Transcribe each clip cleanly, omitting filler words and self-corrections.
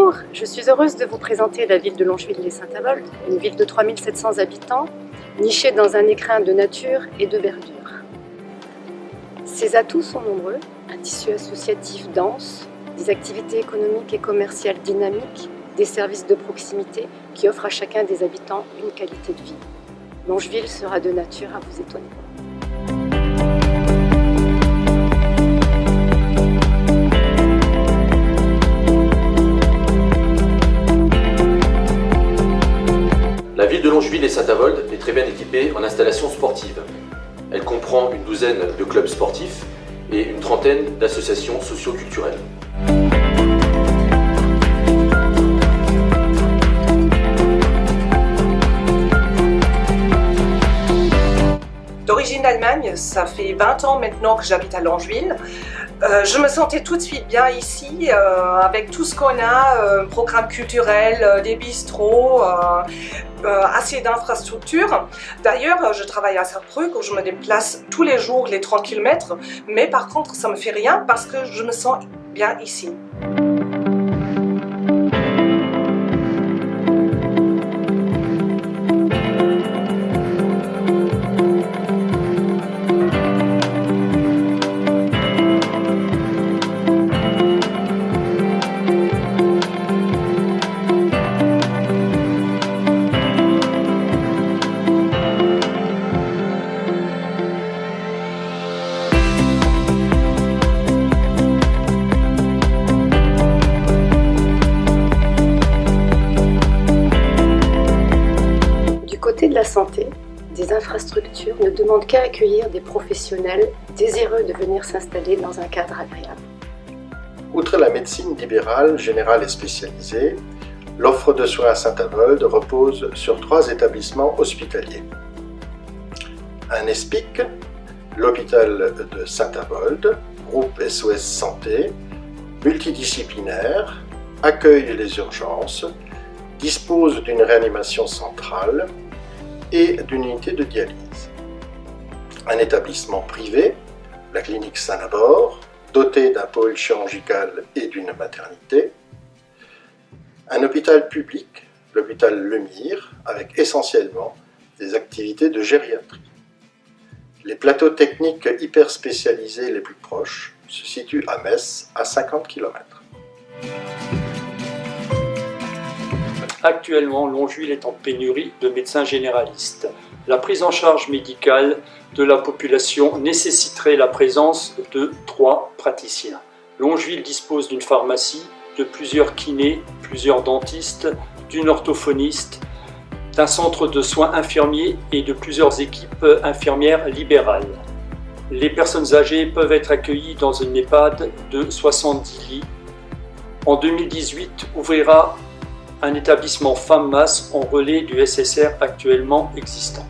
Bonjour, je suis heureuse de vous présenter la ville de Longeville-les-Saint-Avold, une ville de 3700 habitants, nichée dans un écrin de nature et de verdure. Ses atouts sont nombreux, un tissu associatif dense, des activités économiques et commerciales dynamiques, des services de proximité qui offrent à chacun des habitants une qualité de vie. Longeville sera de nature à vous étonner. La ville de Longeville-les-Saint-Avold est très bien équipée en installations sportives. Elle comprend une douzaine de clubs sportifs et une trentaine d'associations socio-culturelles. D'origine d'Allemagne, ça fait 20 ans maintenant que j'habite à Longeville. Je me sentais tout de suite bien ici, avec tout ce qu'on a, un programme culturel, des bistrots, assez d'infrastructures. D'ailleurs, je travaille à Saarbrück où je me déplace tous les jours les 30 km, mais par contre, ça me fait rien parce que je me sens bien ici. Côté de la santé, des infrastructures ne demandent qu'à accueillir des professionnels désireux de venir s'installer dans un cadre agréable. Outre la médecine libérale, générale et spécialisée, l'offre de soins à Saint-Avold repose sur 3 établissements hospitaliers. Un ESPIC, l'hôpital de Saint-Avold, groupe SOS Santé, multidisciplinaire, accueille les urgences, dispose d'une réanimation centrale et d'une unité de dialyse. Un établissement privé, la clinique Saint-Labor, doté d'un pôle chirurgical et d'une maternité. Un hôpital public, l'hôpital Lemire, avec essentiellement des activités de gériatrie. Les plateaux techniques hyper spécialisés les plus proches se situent à Metz, à 50 km. Actuellement, Longeville est en pénurie de médecins généralistes. La prise en charge médicale de la population nécessiterait la présence de 3 praticiens. Longeville dispose d'une pharmacie, de plusieurs kinés, plusieurs dentistes, d'une orthophoniste, d'un centre de soins infirmiers et de plusieurs équipes infirmières libérales. Les personnes âgées peuvent être accueillies dans une EHPAD de 70 lits. En 2018, ouvrira un établissement FAMMAS en relais du SSR actuellement existant.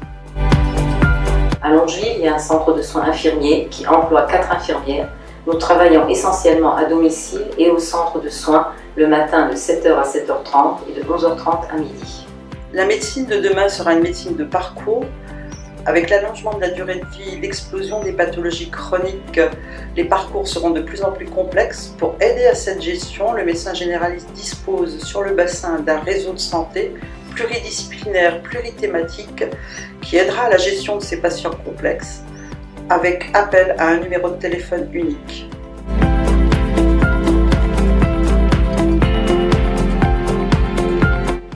À Longeville, il y a un centre de soins infirmiers qui emploie 4 infirmières. Nous travaillons essentiellement à domicile et au centre de soins le matin de 7h à 7h30 et de 11h30 à midi. La médecine de demain sera une médecine de parcours. Avec l'allongement de la durée de vie, l'explosion des pathologies chroniques, les parcours seront de plus en plus complexes. Pour aider à cette gestion, le médecin généraliste dispose sur le bassin d'un réseau de santé pluridisciplinaire, plurithématique, qui aidera à la gestion de ces patients complexes, avec appel à un numéro de téléphone unique.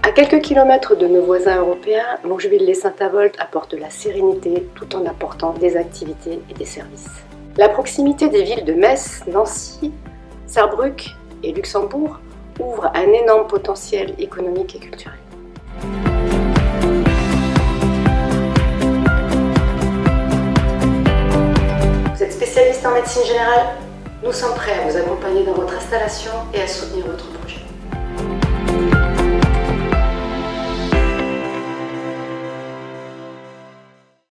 À quelques kilomètres de nos voisins européens, Longeville-les-Saint-Avold apporte de la sérénité tout en apportant des activités et des services. La proximité des villes de Metz, Nancy, Saarbrück et Luxembourg ouvre un énorme potentiel économique et culturel. Vous êtes spécialiste en médecine générale ? Nous sommes prêts à vous accompagner dans votre installation et à soutenir votre projet.